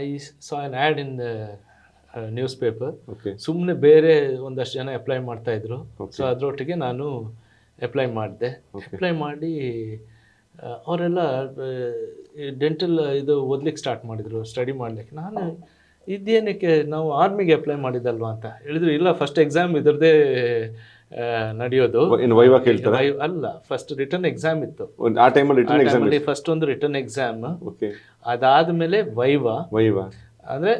I saw on add in the news paper. Okay ಸುಮ್ಮನೆ ಬೇರೆ ಒಂದಷ್ಟು ಜನ ಅಪ್ಲೈ ಮಾಡ್ತಾಯಿದ್ರು. Okay. ಸೊ ಅದರೊಟ್ಟಿಗೆ ನಾನು ಅಪ್ಲೈ ಮಾಡಿದೆ. ಅಪ್ಲೈ ಮಾಡಿ ಅವರೆಲ್ಲ ಡೆಂಟಲ್ ಇದು ಓದ್ಲಿಕ್ಕೆ ಸ್ಟಾರ್ಟ್ ಮಾಡಿದರು, ಸ್ಟಡಿ ಮಾಡಲಿಕ್ಕೆ. ನಾನು ಇದೇನಕ್ಕೆ ನಾವು ಆರ್ಮಿಗೆ ಅಪ್ಲೈ ಮಾಡಿದ್ದಲ್ವಾ ಅಂತ ಹೇಳಿದ್ರು. ಇಲ್ಲ, ಫಸ್ಟ್ ಎಕ್ಸಾಮ್ ಇದ್ರದ್ದೇ ನಡೆಯೋದು. ಇನ್ನು ವೈವಾ ಕೇಳ್ತಾರೆ? ಅಲ್ಲ, ಫಸ್ಟ್ ರಿಟರ್ನ್ ಎಕ್ಸಾಮ್ ಇತ್ತು ಆ ಟೈಮಲ್ಲಿ ರಿಟರ್ನ್ ಎಕ್ಸಾಮ್? ಫಸ್ಟ್ ಒಂದು ರಿಟರ್ನ್ ಎಕ್ಸಾಮ್, ಓಕೆ, ಅದಾದಮೇಲೆ ವೈವಾ. ವೈವಾ ಅಂದರೆ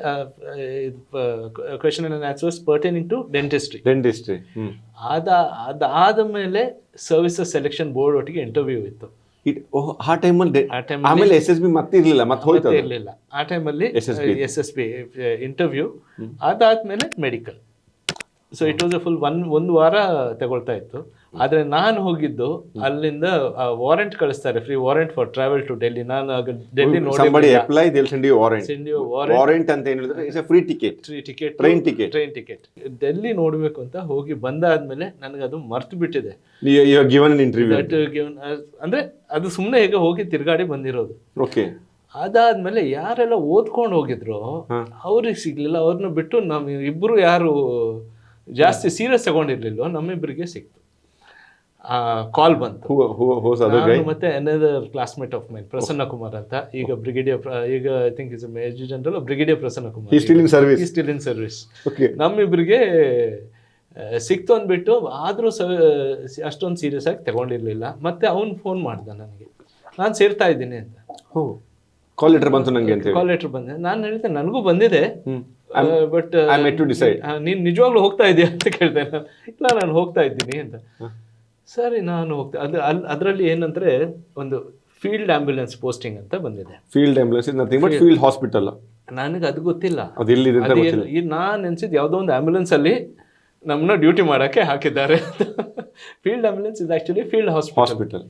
question and answers pertaining to dentistry. ಅದಾದ ಮೇಲೆ ಸರ್ವಿಸಸ್ ಸೆಲೆಕ್ಷನ್ ಬೋರ್ಡ್ ಒಟ್ಟಿಗೆ ಇಂಟರ್ವ್ಯೂ ಇತ್ತು. ಆ ಟೈಮಲ್ಲಿ ಆಮೇಲೆ SSB ಮತ್ತೆ ಇರಲಿಲ್ಲ, ಮತ್ತೆ ಹೋಯ್ತು ಇರಲಿಲ್ಲ. ಆ ಟೈಮಲ್ಲಿ SSB ಇಂಟರ್ವ್ಯೂ, ಅದಾದ್ಮೇಲೆ medical. So it was A full ಒಂದು ವಾರ ತಗೊಳ್ತಾ ಇತ್ತು. ಆದರೆ ನಾನು ಹೋಗಿದ್ದು ಅಲ್ಲಿಂದ ವಾರೆಂಟ್ ಕಳಿಸ್ತಾರೆ, free warrant for travel to Delhi. ನಾನು ಆಗ ಡೆಲ್ಲಿ ವಾರೆಂಟ್ ಅಂತ ಹೇಳಿದ್ರೆ it's a free ticket, train ticket. Delhi ನೋಡಬೇಕು ಅಂತ ಹೋಗಿ ಬಂದಾದ್ಮೇಲೆ ನನಗೆ ಅದು ಮರ್ತು ಬಿಟ್ಟಿದೆ. ಅಂದ್ರೆ ಅದು ಸುಮ್ಮನೆ ಈಗ ಹೋಗಿ ತಿರುಗಾಡಿ ಬಂದಿರೋದು. ಓಕೆ. ಅದಾದ್ಮೇಲೆ ಯಾರೆಲ್ಲ ಓದ್ಕೊಂಡು ಹೋಗಿದ್ರು ಅವ್ರಿಗೆ ಸಿಗ್ಲಿಲ್ಲ. ಅವ್ರನ್ನ ಬಿಟ್ಟು ನಮ್ಮ ಇಬ್ಬರು ಯಾರು ಜಾಸ್ತಿ ಸೀರಿಯಸ್ ತಗೊಂಡಿರ್ಲಿಲ್ಲ, ನಮ್ಮಿಬ್ಬರಿಗೆ ಸಿಕ್ತು. ಕಾಲ್ ಬಂತು. ಮತ್ತೆ another classmate of mine, Prasanna Kumar ಅಂತ, ಈಗ ಬ್ರಿಗೇಡಿಯರ್, ಈಗ I think is major general, brigadier Prasanna Kumar, still in service. ನಮ್ಮಿಬ್ಬರಿಗೆ ಸಿಕ್ತು ಅಂದ್ಬಿಟ್ಟು, ಆದರೂ ಅಷ್ಟೊಂದು ಸೀರಿಯಸ್ ಆಗಿ ತಗೊಂಡಿರ್ಲಿಲ್ಲ. ಮತ್ತೆ ಅವ್ನು ಫೋನ್ ಮಾಡ್ದ ನನಗೆ, ನಾನು ಸೇರ್ತಾ ಇದ್ದೀನಿ ಅಂತ. ಕಾಲ್ ಲೆಟರ್ ಬಂತು ನನಗೆ ಅಂತ. ಕಾಲ್ ಲೆಟರ್ ಬಂದಿದೆ. ನಾನು ಹೇಳಿದೆ ನನಗೂ ಬಂದಿದೆ, ಬಟ್ ನೀನು ನಿಜವಾಗ್ಲೂ ಹೋಗ್ತಾ ಇದೆಯಾ ಅಂತ ಕೇಳಿದೆ. ಇಲ್ಲ, ನಾನು ಹೋಗ್ತಾ ಇದ್ದೀನಿ ಅಂತ. ಸರಿ, ನಾನು ಹೋಗ್ತಾ ಅದರಲ್ಲಿ ಏನಂದ್ರೆ ಒಂದು ಫೀಲ್ಡ್ ಆಂಬ್ಯುಲೆನ್ಸ್ ಪೋಸ್ಟಿಂಗ್ ಅಂತ ಬಂದಿದೆ. Field ambulance is nothing but field hospital. ನನಗೆ ಅದು ಗೊತ್ತಿಲ್ಲ. ನಾನು ಅನ್ಸಿದ್ದು ಯಾವುದೋ ಒಂದು ಆಂಬ್ಯುಲೆನ್ಸ್ ಅಲ್ಲಿ ನಮ್ಮನ್ನ ಡ್ಯೂಟಿ ಮಾಡೋಕ್ಕೆ ಹಾಕಿದ್ದಾರೆ. Field ambulance is actually field hospital.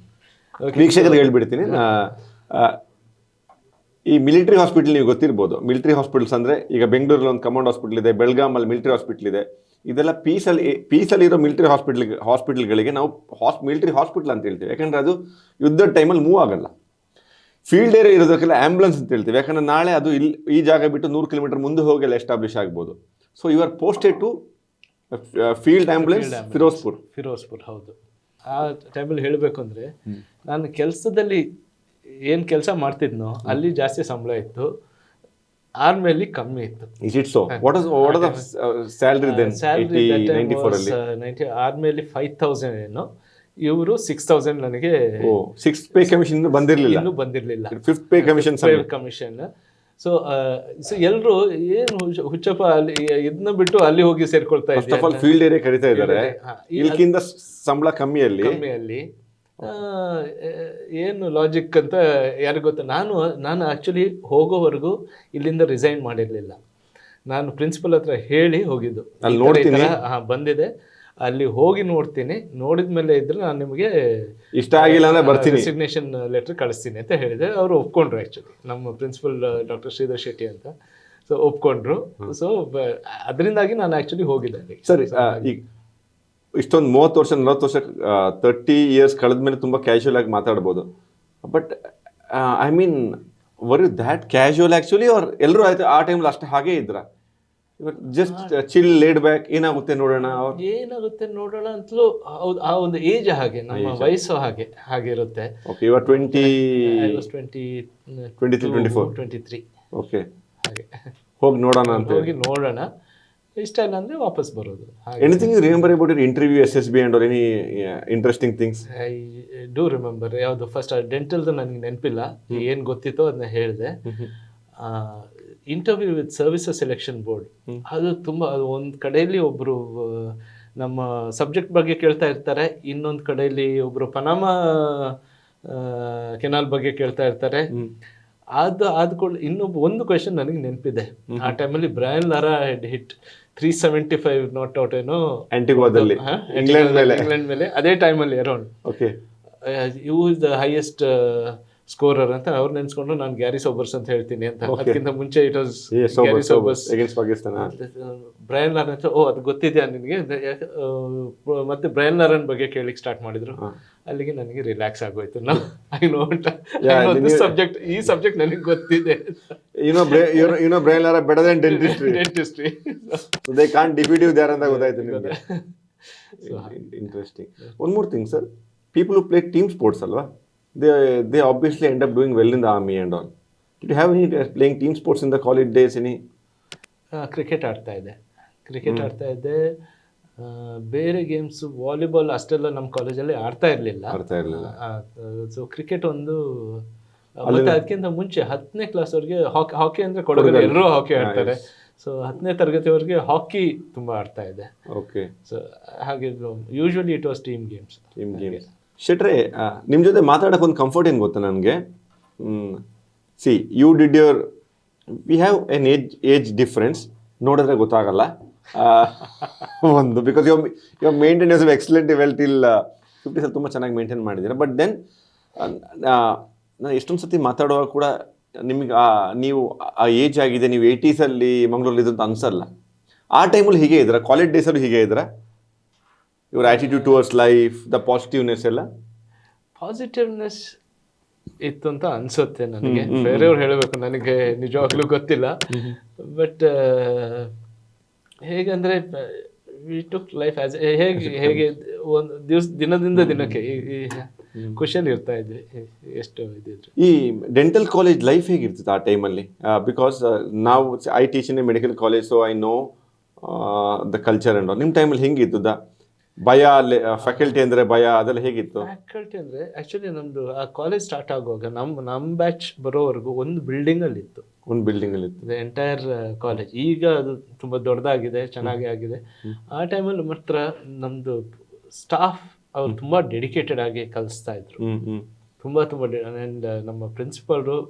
ವೀಕ್ಷಕರಿಗೆ ಹೇಳ್ಬಿಡ್ತೀನಿ, ಈ ಮಿಲಿಟರಿ ಹಾಸ್ಪಿಟಲ್ ನೀವು ಗೊತ್ತಿರ್ಬೋದು. ಮಿಲಿಟರಿ ಹಾಸ್ಪಿಟಲ್ಸ್ ಅಂದರೆ ಈಗ ಬೆಂಗಳೂರಲ್ಲಿ ಒಂದು ಕಮಾಂಡ್ ಹಾಸ್ಪಿಟಲ್ ಇದೆ, ಬೆಳಗಾಮಲ್ಲಿ ಮಿಲಿಟರಿ ಹಾಸ್ಪಿಟಲ್ ಇದೆ. ಇದೆಲ್ಲ ಪೀಸಲ್ಲಿರೋ ಮಿಲಿಟರಿ ಹಾಸ್ಪಿಟಲ್ಗಳಿಗೆ ನಾವು ಮಿಲಿಟರಿ ಹಾಸ್ಪಿಟಲ್ ಅಂತ ಹೇಳ್ತೀವಿ. ಯಾಕಂದರೆ ಅದು ಯುದ್ಧದ ಟೈಮಲ್ಲಿ ಮೂವ್ ಆಗಲ್ಲ. ಫೀಲ್ಡ್ ಏರಿಯಾ ಇರೋದಕ್ಕೆಲ್ಲ ಆ್ಯಂಬುಲೆನ್ಸ್ ಅಂತ ಹೇಳ್ತೀವಿ. ಯಾಕಂದರೆ ನಾಳೆ ಅದು ಈ ಜಾಗ ಬಿಟ್ಟು 100 ಕಿಲೋಮೀಟರ್ ಮುಂದೆ ಹೋಗಿ ಎಲ್ಲ ಎಸ್ಟಾಬ್ಲಿಷ್ ಆಗ್ಬೋದು. So you are posted to field ambulance Ferozepur. ಹೌದು. ಆ ಟೈಮಲ್ಲಿ ಹೇಳಬೇಕು ಅಂದರೆ, ನಾನು ಕೆಲಸದಲ್ಲಿ ಏನು ಕೆಲಸ ಮಾಡ್ತಿದ್ನೋ ಅಲ್ಲಿ ಜಾಸ್ತಿ ಸಂಬಳ ಇತ್ತು, ಆರ್ಮಿಯಲ್ಲಿ ಕಮ್ಮಿ ಇತ್ತು. ಆರ್ಮಿಯಲ್ಲಿ 5,000 ಏನೋ, ಇವರು 6,000 ನನಗೆ. 6th ಪೇ ಕಮಿಷನ್ ಬಂದಿರಲಿಲ್ಲ. Fifth pay commission. ಸೊ ಎಲ್ಲರೂ ಏನು ಹುಚ್ಚಪ್ಪ ಅಲ್ಲಿ ಇದನ್ನ ಬಿಟ್ಟು ಅಲ್ಲಿ ಹೋಗಿ ಸೇರ್ಕೊಳ್ತಾ ಇದ್ದಾರೆ. ಫೀಲ್ಡ್ ಏರಿಯಾ ಕರೀತಾ ಇದ್ದಾರೆ, ಇಲ್ಕಿಂದ ಸಂಬಳ ಕಮ್ಮಿಯಲ್ಲಿ. ಏನು ಲಾಜಿಕ್ ಅಂತ ಯಾರಿಗೂ ಗೊತ್ತ. ನಾನು ಆ್ಯಕ್ಚುಲಿ ಹೋಗೋವರೆಗೂ ಇಲ್ಲಿಂದ ರಿಸೈನ್ ಮಾಡಿರಲಿಲ್ಲ. ನಾನು ಪ್ರಿನ್ಸಿಪಲ್ ಹತ್ರ ಹೇಳಿ ಹೋಗಿದ್ದು, ಬಂದಿದೆ, ಅಲ್ಲಿ ಹೋಗಿ ನೋಡ್ತೀನಿ, ನೋಡಿದ್ಮೇಲೆ ಇದ್ರೆ ನಾನು ನಿಮಗೆ ಇಷ್ಟ ಆಗಿಲ್ಲ ಅಂದ್ರೆ ಬರ್ತೀನಿ, ರೆಸಿಗ್ನೇಷನ್ ಲೆಟರ್ ಕಳಿಸ್ತೀನಿ ಅಂತ ಹೇಳಿದೆ. ಅವರು ಒಪ್ಕೊಂಡ್ರು. ಆ್ಯಕ್ಚುಲಿ ನಮ್ಮ ಪ್ರಿನ್ಸಿಪಲ್ ಡಾಕ್ಟರ್ ಶ್ರೀಧರ್ ಶೆಟ್ಟಿ ಅಂತ. ಸೊ ಒಪ್ಕೊಂಡ್ರು. ಸೊ ಅದರಿಂದಾಗಿ ನಾನು ಆ್ಯಕ್ಚುಲಿ ಹೋಗಿದ್ದೆ. ಸರಿ, ಈಗ ಇಷ್ಟೊಂದು 30 ವರ್ಷ 40 ವರ್ಷ 30 years ಕಳೆದ್ಮೇಲೆ ತುಂಬ ಕ್ಯಾಶುವಲ್ ಆಗಿ ಮಾತಾಡ್ಬೋದು. But I mean, were you that casual actually? ಅವ್ರು ಎಲ್ಲರೂ ಆಯ್ತು ಆ ಟೈಮಲ್ಲಿ ಅಷ್ಟೇ ಹಾಗೇ ಇದ್ರ? ಜಸ್ಟ್ ಚಿಲ್ ಲೇಡ್ ಬ್ಯಾಕ್, ಏನಾಗುತ್ತೆ ನೋಡೋಣ ಅಂತಲೂ. ಆ ಒಂದು ಏಜ್ ಹಾಗೆ, ನಮ್ಮ ವಯಸ್ಸು ಹಾಗಿರುತ್ತೆ. ಓಕೆ, ಇವಾಗ 23. ಓಕೆ, ಹಾಗೆ ಹೋಗಿ ನೋಡೋಣ ಅಂತ. ಹೋಗಿ ನೋಡೋಣ, ಇಷ್ಟ ಇಲ್ಲ ಅಂದರೆ ವಾಪಸ್ ಬರೋದು. Anything you remember about your interview SSB and are any interesting things? I do remember. ಯಾವುದು ಫಸ್ಟ್ ಡೆಂಟಲ್ದು ನನಗೆ ನೆನಪಿಲ್ಲ, ಏನು ಗೊತ್ತಿತ್ತೋ ಅದನ್ನ ಹೇಳಿದೆ. Interview with services selection board, ಅದು ತುಂಬ, ಅದು ಒಂದು ಕಡೆಯಲ್ಲಿ ಒಬ್ಬರು ನಮ್ಮ ಸಬ್ಜೆಕ್ಟ್ ಬಗ್ಗೆ ಕೇಳ್ತಾ ಇರ್ತಾರೆ, ಇನ್ನೊಂದು ಕಡೆಯಲ್ಲಿ ಒಬ್ಬರು ಪನಾಮ ಕೆನಾಲ್ ಬಗ್ಗೆ ಕೇಳ್ತಾ ಇರ್ತಾರೆ. ಒಂದು ಕ್ವೆಶನ್ ನನಗೆ ನೆನಪಿದೆ. ಆ ಟೈಮಲ್ಲಿ Brian Lara hit 375 not out ಏನೋ ಆಂಟಿಗುವಾದಲ್ಲಿ, ಇಂಗ್ಲೆಂಡ್ ಮೇಲೆ. ಅದೇ ಟೈಮಲ್ಲಿ around. Okay, you is the highest scorer ಅಂತ ಅವ್ರು ನೆನ್ಸ್ಕೊಂಡು ನಾನು ಗ್ಯಾರಿ ಸೋಬರ್ಸ್ ಅಂತ ಹೇಳ್ತೀನಿ ಅಂತ. ಅದಕ್ಕಿಂತ ಮುಂಚೆ it was Sobers Garry Sobers against Pakistan. Brian Lara ಅಂತ, ಓ ಅದು ಗೊತ್ತಿದ್ಯಾ ನಿನಗೆ? ಮತ್ತೆ ಬ್ರಯನ್ ಲಾರೆನ್ ಬಗ್ಗೆ ಕೇಳಿಕ್ ಸ್ಟಾರ್ಟ್ ಮಾಡಿದ್ರು. ಅಲ್ಲಿಗೆ ನನಗೆ ರಿಲ್ಯಾಕ್ಸ್ ಆಗೋಯ್ತು. ಸಬ್ಜೆಕ್ಟ್, ಈ ಸಬ್ಜೆಕ್ಟ್ ನನಗೆ ಗೊತ್ತಿದೆ. Brian Lara better than dentistry, so they can't defeat you there ಅಂತ ಗೊತ್ತಾಯ್ತು ನಿಮಗೆ. Interesting. One more thing sir, people who play team sports ಅಲ್ವಾ, they obviously end up doing well in the army and all. Did you have any playing team sports in the college days? Any? Cricket ಆಡ್ತಾ ಇದ್ದೆ. ಬೇರೆ games volleyball ಅಷ್ಟೆಲ್ಲ ನಮ್ಮ ಕಾಲೇಜಲ್ಲಿ ಆಡ್ತಾ ಇರಲಿಲ್ಲ. So cricket ಒಂದು, ಮತ್ತೆ ಅದಕ್ಕಿಂತ ಮುಂಚೆ 10ನೇ ಕ್ಲಾಸ್ವರೆಗೆ ಹಾಕಿ ಅಂದರೆ ಕೊಡಗಲ್ಲಿ ಎಲ್ಲರೂ ಹಾಕಿ ಆಡ್ತಾರೆ. ಸೊ 10ನೇ ತರಗತಿವರೆಗೆ ಹಾಕಿ ತುಂಬ ಆಡ್ತಾ ಇದ್ದೆ. ಓಕೆ. ಸೊ ಹಾಗೆ usually it was team games. ಶೆಟ್ರೆ, ನಿಮ್ಮ ಜೊತೆ ಮಾತಾಡೋಕೆ ಒಂದು ಕಂಫರ್ಟ್ ಏನು ಗೊತ್ತಾ ನನಗೆ? See you did your, we have an age difference, ನೋಡಿದ್ರೆ ಗೊತ್ತಾಗಲ್ಲ ಒಂದು, because your maintenance excellent well till 50 ತುಂಬ ಚೆನ್ನಾಗಿ ಮೇಂಟೈನ್ ಮಾಡಿದ್ದೀರಾ. ಬಟ್ ದೆನ್ ನಾನು ಎಷ್ಟೊಂದು ಸತಿ ಮಾತಾಡುವಾಗ ಕೂಡ ನಿಮಗೆ ನೀವು ಆ ಏಜ್ ಆಗಿದೆ, ನೀವು 80sಲ್ಲಿ ಮಂಗಳೂರಲ್ಲಿ ಇದು ಅಂತ ಅನ್ಸಲ್ಲ. ಆ ಟೈಮಲ್ಲಿ ಹೀಗೆ ಇದ್ದೀರಾ? ಕಾಲೇಜ್ ಡೇಸಲ್ಲೂ ಹೀಗೆ ಇದ್ದೀರಾ? Your attitude towards life, the positiveness ಎಲ್ಲ? ಪಾಸಿಟಿವ್ನೆಸ್ ಇತ್ತು ಅಂತ ಅನ್ಸುತ್ತೆ ನನಗೆ. ಬೇರೆಯವ್ರು ಹೇಳಬೇಕು, ನನಗೆ ನಿಜವಾಗ್ಲೂ ಗೊತ್ತಿಲ್ಲ. ಬಟ್ ಹೇಗಂದ್ರೆ ವಿ ಟುಕ್ ಲೈಫ್ ಆಸ್ ಹೇಗೆ ಒಂದು ದಿನದಿಂದ ದಿನಕ್ಕೆ ಖುಷಿಯಲ್ಲಿ ಇರ್ತಾ ಇದ್ವಿ. ಎಷ್ಟು ಇದಿದ್ರು. ಈ ಡೆಂಟಲ್ ಕಾಲೇಜ್ ಲೈಫ್ ಹೇಗಿರ್ತಿತ್ತು ಆ ಟೈಮಲ್ಲಿ? ಬಿಕಾಸ್ ನಾವು I teach in a medical college, so I know the culture and ನಿಮ್ಮ ಟೈಮಲ್ಲಿ ಹೆಂಗಿತ್ತು? ಭಯ, ಫ್ಯಾಕಲ್ಟಿ ಅಂದರೆ ಭಯ, ಅದೆಲ್ಲ ಹೇಗಿತ್ತು? ಫ್ಯಾಕಲ್ಟಿ ಅಂದರೆ ಆ್ಯಕ್ಚುಲಿ ನಮ್ಮದು ಆ ಕಾಲೇಜ್ ಸ್ಟಾರ್ಟ್ ಆಗುವಾಗ ನಮ್ಮ ಬ್ಯಾಚ್ ಬರೋವರೆಗೂ ಒಂದು ಬಿಲ್ಡಿಂಗಲ್ಲಿ ಇತ್ತು. Entire college. ಈಗ ಅದು ತುಂಬ ದೊಡ್ಡದಾಗಿದೆ, ಚೆನ್ನಾಗಿ ಆಗಿದೆ. ಆ ಟೈಮಲ್ಲಿ ಮಾತ್ರ ನಮ್ಮದು ಸ್ಟಾಫ್ ಅವ್ರು ತುಂಬ ಡೆಡಿಕೇಟೆಡ್ ಆಗಿ ಕಲಿಸ್ತಾ ಇದ್ರು. ತುಂಬ ಆ್ಯಂಡ್ ನಮ್ಮ ಪ್ರಿನ್ಸಿಪಲ್ರು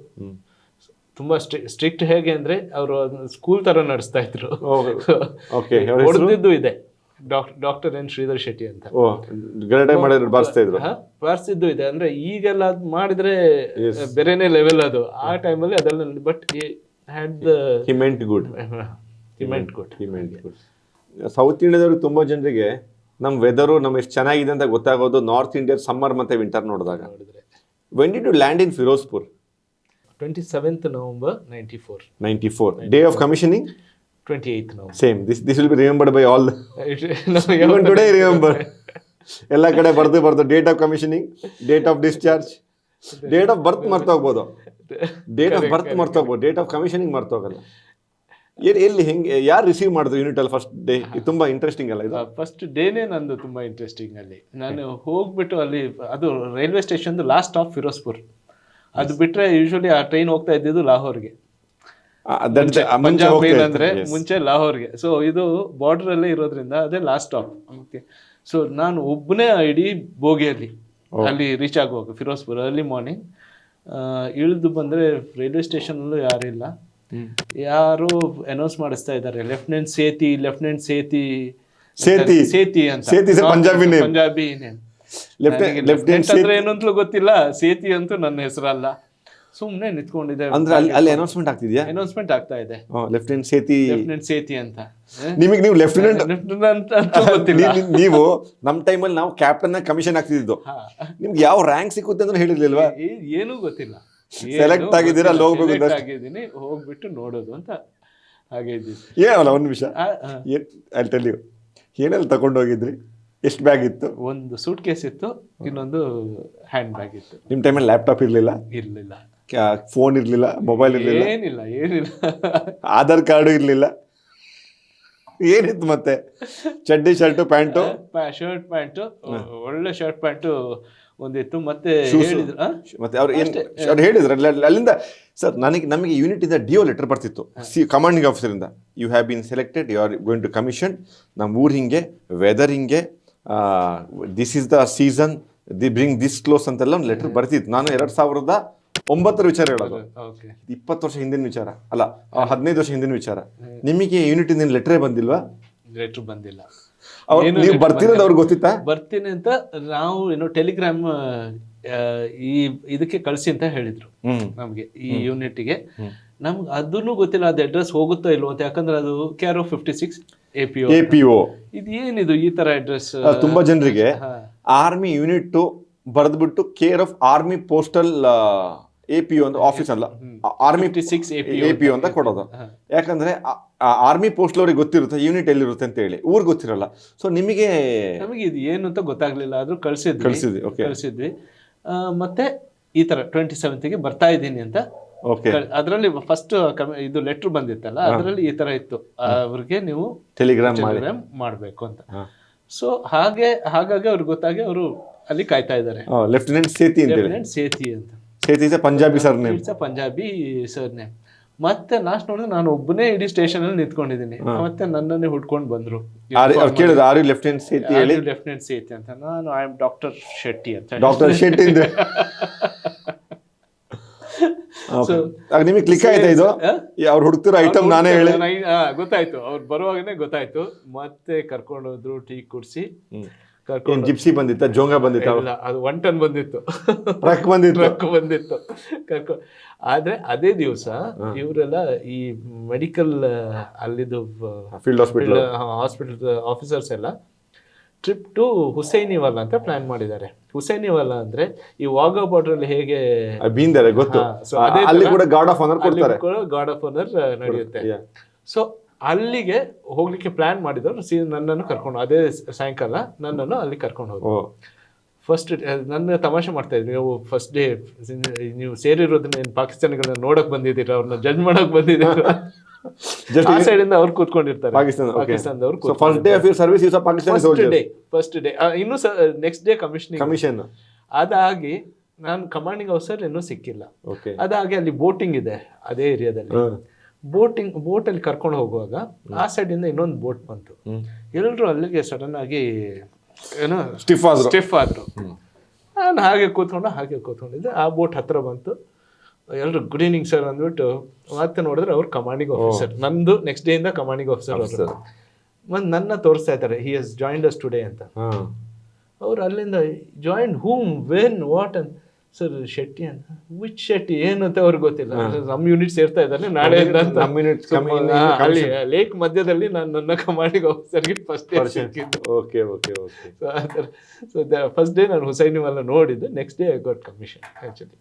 ತುಂಬ ಸ್ಟ್ರಿಕ್ಟ್. ಹೇಗೆ ಅಂದರೆ ಅವರು ಸ್ಕೂಲ್ ಥರ ನಡೆಸ್ತಾ ಇದ್ರು. ಹೊಡೆದಿದ್ದು ಇದೆ. ಡಾಕ್ಟರ್ ಎನ್ ಶ್ರೀಧರ್ ಶೆಟ್ಟಿ ಅಂತ ಬಾರಿಸ್ತಿದ್ದು ಇದೆ. ಅಂದ್ರೆ ಈಗೆಲ್ಲ ಅದು ಮಾಡಿದ್ರೆ ಬೇರೆನೇ ಲೆವೆಲ್ ಅದು. ಆ ಟೈಮಲ್ಲಿ ಅದೆಲ್ಲ, but he meant good. South ಇಂಡಿಯಾದವ್ರಿಗೆ ತುಂಬ ಜನರಿಗೆ ನಮ್ಮ ವೆದರು ನಮ್ಮ ಎಷ್ಟು ಚೆನ್ನಾಗಿದೆ ಅಂತ ಗೊತ್ತಾಗೋದು ನಾರ್ತ್ ಇಂಡಿಯಾ ಸಮ್ಮರ್ ಮತ್ತೆ ವಿಂಟರ್ ನೋಡಿದಾಗ. When did you land in Ferozepur? 27th November 94. Day of commissioning? 28th November. Same. This will be remembered by all. Even today remember. ಎಲ್ಲ ಕಡೆ ಬರ್ದು date of commissioning, date of discharge, date of birth ಮರ್ತೋಗ್ಬೋದು, date of commissioning ಮರ್ತೋಗಲ್ಲ. ಎಲ್ಲಿ ಹೆಂಗೆ ಯಾರು receive ಮಾಡಿದ್ರು ಯೂನಿಟಲ್ಲಿ ಫಸ್ಟ್ ಡೇ? ತುಂಬಾ ಇಂಟ್ರೆಸ್ಟಿಂಗ್ ಅಲ್ಲ ಇದು? ಫಸ್ಟ್ ಡೇನೇ ನಂದು ತುಂಬಾ ಇಂಟ್ರೆಸ್ಟಿಂಗ್. ಅಲ್ಲಿ ನಾನು ಹೋಗ್ಬಿಟ್ಟು ಅಲ್ಲಿ, ಅದು railway station last stop Firozpur. ಅದು ಬಿಟ್ರೆ ಯೂಶುವಲಿ ಆ ಟ್ರೈನ್ ಹೋಗ್ತಾ ಇದ್ದಿದ್ದು ಲಾಹೋರ್ಗೆ. ಪಂಜಾಬ್ ಮೇಲ್ ಅಂದ್ರೆ ಮುಂಚೆ ಲಾಹೋರ್ಗೆ. ಸೊ ಇದು ಬಾರ್ಡರ್ ಅಲ್ಲೇ ಇರೋದ್ರಿಂದ ಅದೇ ಲಾಸ್ಟ್ ಸ್ಟಾಪ್. ಓಕೆ. ಸೊ ನಾನು ಒಬ್ಬನೇ ಇಡೀ ಬೋಗಿಯಲ್ಲಿ ಅಲ್ಲಿ ರೀಚ್ ಆಗುವಾಗ ಫಿರೋಜ್ಪುರ್ ಅರ್ಲಿ ಮಾರ್ನಿಂಗ್ ಇಳಿದು ಬಂದ್ರೆ ರೈಲ್ವೆ ಸ್ಟೇಷನಲ್ಲೂ ಯಾರಿಲ್ಲ. ಯಾರು ಅನೌನ್ಸ್ ಮಾಡಿಸ್ತಾ ಇದ್ದಾರೆ, ಲೆಫ್ಟಿನೆಂಟ್ ಸೇತಿ ಅಂತ. ಪಂಜಾಬಿ ನೇಮ್. ಲೆಫ್ಟಿನೆಂಟ್ ಅಂದ್ರೆ ಏನು ಅಂತಲೂ ಗೊತ್ತಿಲ್ಲ, ಸೇತಿ ಅಂತೂ ನನ್ನ ಹೆಸರಲ್ಲ. ಸುಮ್ಮನೆ ನಿಂತ್ಕೊಂಡಿದೆ. ಅಂದ್ರೆ ಅಲ್ಲಿ ಅನೌನ್ಸ್ಮೆಂಟ್ ಆಗ್ತಿದ್ಯಾ? ಅನೌನ್ಸ್ಮೆಂಟ್ ಆಗ್ತಾ ಇದೆ, ಲೆಫ್ಟಿನೆಂಟ್ ಸೇತಿ ಅಂತ. ನಿಮಗೆ ನೀವು ಲೆಫ್ಟಿನೆಂಟ್ ನೀವು ನಮ್ಮ ಟೈಮಲ್ಲಿ ನಾವು ಕ್ಯಾಪ್ಟನ್ ಕಮಿಷನ್ ಆಗ್ತಿದ್ದು. ನಿಮ್ಗೆ ಯಾವ ರ್ಯಾಂಕ್ ಸಿಕ್ಕುತ್ತೆ ಅಂತ ಹೇಳಿರ್ಲಿಲ್ವಾ? ಏನೂ ಗೊತ್ತಿಲ್ಲ. ಸೆಲೆಕ್ಟ್ ಆಗಿದ್ದೀರಾ, ಅಲ್ಲಿ ಹೋಗ್ಬೇಕು ಆಗಿದ್ದೀನಿ, ಹೋಗ್ಬಿಟ್ಟು ನೋಡೋದು ಅಂತ ಹಾಗೆ ಇದ್ದೀವಿ. ಏನಲ್ಲ ಒಂದು ನಿಮಿಷ, ಅಲ್ಲಿ ಟೆಲ್ ಯು, ಏನೆಲ್ಲ ತಗೊಂಡು ಹೋಗಿದ್ರಿ? ಎಷ್ಟು ಬ್ಯಾಗ್ ಇತ್ತು? ಒಂದು ಸೂಟ್ ಕೇಸ್ ಇತ್ತು, ಇನ್ನೊಂದು ಹ್ಯಾಂಡ್ ಬ್ಯಾಗ್ ಇತ್ತು. ನಿಮ್ಮ ಟೈಮಲ್ಲಿ ಲ್ಯಾಪ್ಟಾಪ್ ಇರಲಿಲ್ಲ? ಫೋನ್ ಇರಲಿಲ್ಲ, ಮೊಬೈಲ್ ಇರಲಿಲ್ಲ, ಏನಿಲ್ಲ. ಆಧಾರ್ ಕಾರ್ಡು ಇರಲಿಲ್ಲ, ಏನಿತ್ತು? ಮತ್ತೆ ಚಡ್ಡಿ, ಶರ್ಟು, ಪ್ಯಾಂಟು, ಒಳ್ಳೆ ಶರ್ಟ್ ಪ್ಯಾಂಟು ಒಂದಿತ್ತು. ಮತ್ತೆ ಮತ್ತೆ ಅವ್ರು ಹೇಳಿದ್ರು ಅಲ್ಲಿಂದ, ಸರ್ ನಮಗೆ ಯೂನಿಟ್ ಇಂದ ಡಿಒ ಲೆಟರ್ ಬರ್ತಿತ್ತು, ಕಮಾಂಡಿಂಗ್ ಆಫೀಸರ್ ಇಂದ, you have been selected, you are going to commission, ನಮ್ಮ ಊರು ಹಿಂಗೆ, ವೆದರ್ ಹಿಂಗೆ, this is the season, bring this close ಅಂತೆಲ್ಲ ಒಂದು ಲೆಟರ್ ಬರ್ತಿತ್ತು. ನಾನು 2009 ವಿಚಾರ ಹೇಳೋದು, 20 ವರ್ಷ ಹಿಂದಿನ ವಿಚಾರ ಅಲ್ಲ, 15 ವರ್ಷ ಹಿಂದಿನ ವಿಚಾರ. ನಿಮಗೆ ಯೂನಿಟ್ ಇಂದ ಲೆಟರೇ ಬಂದಿಲ್ವಾ? ಲೆಟರ್ ಬಂದಿಲ್ಲ. ನೀವು ಬರ್ತೀರೋದು ಅವ್ರಿಗೆ ಗೊತ್ತಿತ್ತಾ? ಬರ್ತೀನಿ ಅಂತ ನಾವು ಟೆಲಿಗ್ರಾಮ್ ಈ ಇದಕ್ಕೆ ಕಳಿಸಿ ಅಂತ ಹೇಳಿದ್ರು ನಮಗೆ, ಈ ಯೂನಿಟ್ಗೆ. ನಮ್ಗೆ ಅದನ್ನು ಗೊತ್ತಿಲ್ಲ ಅದು ಅಡ್ರೆಸ್ ಹೋಗುತ್ತೋ ಇಲ್ವೋ ಅಂತ, ಯಾಕಂದ್ರೆ ಅದು KR56 APO. ಇದು ಏನಿದು ಈ ತರ ಅಡ್ರೆಸ್? ತುಂಬಾ ಜನರಿಗೆ ಆರ್ಮಿ ಯೂನಿಟ್ ಬರೆದ್ಬಿಟ್ಟು care of army postal APO ಅಂತ ಆಫೀಸ್ ಅಲ್ಲ, ಆರ್ಮಿ 56 APO ಅಂತ ಕೊಡೋದು. ಯಾಕಂದ್ರೆ ಆರ್ಮಿ ಪೋಸ್ಟ್ ಅವ್ರಿಗೆ ಗೊತ್ತಿರುತ್ತೆ ಯೂನಿಟ್ ಎಲ್ಲಿರುತ್ತೆ ಅಂತ ಹೇಳಿ, ಊರ್ ಗೊತ್ತಿರಲ್ಲ. ಸೊ ನಮಗೆ ಇದು ಏನು ಅಂತ ಗೊತ್ತಾಗ್ಲಿಲ್ಲ, ಆದ್ರೂ ಕಳ್ಸಿದ್ವಿ. ಮತ್ತೆ ಈ ತರ 27ಗೆ ಬರ್ತಾ ಇದ್ದೀನಿ ಅಂತ. ಅದ್ರಲ್ಲಿ ಫಸ್ಟ್ ಇದು ಲೆಟರ್ ಬಂದಿತ್ತಲ್ಲ, ಅದ್ರಲ್ಲಿ ಈ ತರ ಇತ್ತು, ಅವ್ರಿಗೆ ನೀವು ಟೆಲಿಗ್ರಾಮ್ ಮಾಡ್ಬೇಕು ಅಂತ. ಸೊ ಹಾಗಾಗಿ ಅವ್ರಿಗೆ ಗೊತ್ತಾಗಿ ಅವರು ಅಲ್ಲಿ ಕಾಯ್ತಾ ಇದ್ದಾರೆ. ಲೆಫ್ಟಿನೆಂಟ್ ಸೇತಿ ಅಂತ. ಸೇತಿ ಪಂಜಾಬಿ ಸರ್ನೇಮ್. ಪಂಜಾಬಿ ಸರ್ನೇಮ್. ಮತ್ತೆ ಲಾಸ್ಟ್ ನೋಡಿದ್ರೆ ನಾನು ಒಬ್ಬನೇ ಇಡೀ ಸ್ಟೇಷನ್ ಅಲ್ಲಿ ನಿಂತ್ಕೊಂಡಿದ್ದೀನಿ. ಮತ್ತೆ ನನ್ನನ್ನೇ ಹುಡ್ಕೊಂಡು ಬಂದ್ರು. ಲೆಫ್ಟಿನೆಂಟ್ ಸೇತಿ ಹೇಳಿ. ಲೆಫ್ಟಿನೆಂಟ್ ಸೇತಿ ಅಂತ. ನಾನು ಐ ಆಮ್ ಡಾಕ್ಟರ್ ಶೆಟ್ಟಿ ಅಂತ. ಡಾಕ್ಟರ್ ಶೆಟ್ಟಿ ನಿಮಗೆ ಕ್ಲಿಕ್ ಆಯ್ತಾ ಇದು? ಅವ್ರು ಹುಡುಕ್ತಿರೋ ಐಟಮ್ ನಾನೇ ಹೇಳಿ. ಗೊತ್ತಾಯ್ತು, ಅವ್ರು ಬರುವಾಗನೇ ಗೊತ್ತಾಯ್ತು. ಮತ್ತೆ ಕರ್ಕೊಂಡು ಹೋದ್ರು, ಟೀ ಕುಡಿಸಿ ಜಿಪ್ಸಿ ಬಂದಿತ್ತ, ಜೋಂಗ ಬಂದಿತ್ತ? ಅದು 1 ಟನ್ ಬಂದಿತ್ತು, ಟ್ರಕ್ ಬಂದಿತ್ತು. ಆದ್ರೆ ಅದೇ ದಿವಸ ಇವರೆಲ್ಲ ಈ ಮೆಡಿಕಲ್ ಅಲ್ಲಿದ್ದು ಫೀಲ್ಡ್ ಹಾಸ್ಪಿಟಲ್ ಆಫೀಸರ್ಸ್ ಎಲ್ಲ ಟ್ರಿಪ್ ಟು ಹುಸೈನಿವಾಲಾ ಅಂತ ಪ್ಲಾನ್ ಮಾಡಿದ್ದಾರೆ. ಹುಸೈನಿವಾಲಾ ಅಂದ್ರೆ ಈ ವಾಘಾ ಬಾರ್ಡರ್ ಅಲ್ಲಿ ಹೇಗೆ ಗೊತ್ತು, ಅಲ್ಲಿ ಕೂಡ ಗಾರ್ಡ್ ಆಫ್ ಆನರ್ ಕೊಡ್ತಾರೆ, ಗಾರ್ಡ್ ಆಫ್ ಆನರ್ ನಡೆಯುತ್ತೆ. ಸೊ ಅಲ್ಲಿಗೆ ಹೋಗ್ಲಿಕ್ಕೆ ಪ್ಲಾನ್ ಮಾಡಿದವರು ನನ್ನನ್ನು ಕರ್ಕೊಂಡು, ಅದೇ ಸಾಯಂಕಾಲ ನನ್ನನ್ನು ಅಲ್ಲಿ ಕರ್ಕೊಂಡು ಹೋದ್ರು. ಫಸ್ಟ್ ನನ್ನ ತಮಾಷೆ ಮಾಡ್ತಾ ಇದ್ರು, ನೀವು ಫಸ್ಟ್ ಡೇ ನೀವು ಸೇರಿರೋದನ್ನ ಏನು ಪಾಕಿಸ್ತಾನಿಗಳನ್ನ ನೋಡಕ್ ಬಂದಿದ್ದೀರ, ಅವ್ರನ್ನ ಜಡ್ಜ್ ಮಾಡಕ್ ಬಂದಿದ್ದೀರ. ಆ ಸೈಡ್ ಇಂದ ಅವ್ರು ಕೂತ್ಕೊಂಡಿರ್ತಾರೆ, ಪಾಕಿಸ್ತಾನದವ್ರು. ಫಸ್ಟ್ ಡೇ ಇನ್ನು ನೆಕ್ಸ್ಟ್ ಡೇ ಕಮಿಷನ್. ಅದಾಗಿ ನಾನು ಕಮಾಂಡಿಂಗ್ ಆಫೀಸರ್ ಇನ್ನೂ ಸಿಕ್ಕಿಲ್ಲ. ಅದಾಗಿ ಅಲ್ಲಿ ಬೋಟಿಂಗ್ ಇದೆ ಅದೇ ಏರಿಯಾದಲ್ಲಿ. ಬೋಟ್ ಅಲ್ಲಿ ಕರ್ಕೊಂಡು ಹೋಗುವಾಗ ಆ ಸೈಡ್ ಇಂದ ಇನ್ನೊಂದು ಬೋಟ್ ಬಂತು. ಎಲ್ಲರೂ ಅಲ್ಲಿಗೆ ಸಡನ್ ಆಗಿ ಏನೋ ಸ್ಟಿಫ್ ಆದ್ರು. ನಾನು ಹಾಗೆ ಕೂತ್ಕೊಂಡಿದ್ದೆ. ಆ ಬೋಟ್ ಹತ್ರ ಬಂತು. ಎಲ್ಲರೂ ಗುಡ್ ಈವ್ನಿಂಗ್ ಸರ್ ಅಂದ್ಬಿಟ್ಟು ಮತ್ತೆ ನೋಡಿದ್ರೆ ಅವ್ರು ಕಮಾಂಡಿಂಗ್ ಆಫೀಸರ್, ನಂದು ನೆಕ್ಸ್ಟ್ ಡೇ ಇಂದ ಕಮಾಂಡಿಂಗ್ ಆಫೀಸರ್ ಅವರು. ಮತ್ತೆ ನನ್ನ ತೋರಿಸ್ತಾ ಇದ್ದಾರೆ, ಹಿ ಹಸ್ ಜಾಯಿಂಡ್ ಅಸ್ ಟುಡೇ ಅಂತ. ಅವ್ರು ಅಲ್ಲಿಂದ ಜಾಯಿಂಡ್ ಹೂಮ್, ವೆನ್, ವಾಟ್ ಅಂತ. ಸರ್ ಶೆಟ್ಟಿ ಅಂತ. ವಿಚ್ ಶೆಟ್ಟಿ ಏನು ಅಂತ ಅವ್ರಿಗೆ ಗೊತ್ತಿಲ್ಲ. ನಮ್ಮ ಯೂನಿಟ್ ಸೇರ್ತಾ ಇದ್ದಾರೆ ನಾಳೆ ಅಲ್ಲಿ ಲೇಕ್ ಮಧ್ಯದಲ್ಲಿ ನಾನು ನನ್ನ ಕಮಾಂಡಿಂಗ್ ಆಫೀಸರ್ಗೆ ಫಸ್ಟ್ ಡೇ ಸಿಕ್ಕಿದ್ದು. ಫಸ್ಟ್ ಡೇ ನಾನು ಹುಸೈನಿವಾಲಾ ನೋಡಿದ್ದು. Next day I got commission actually.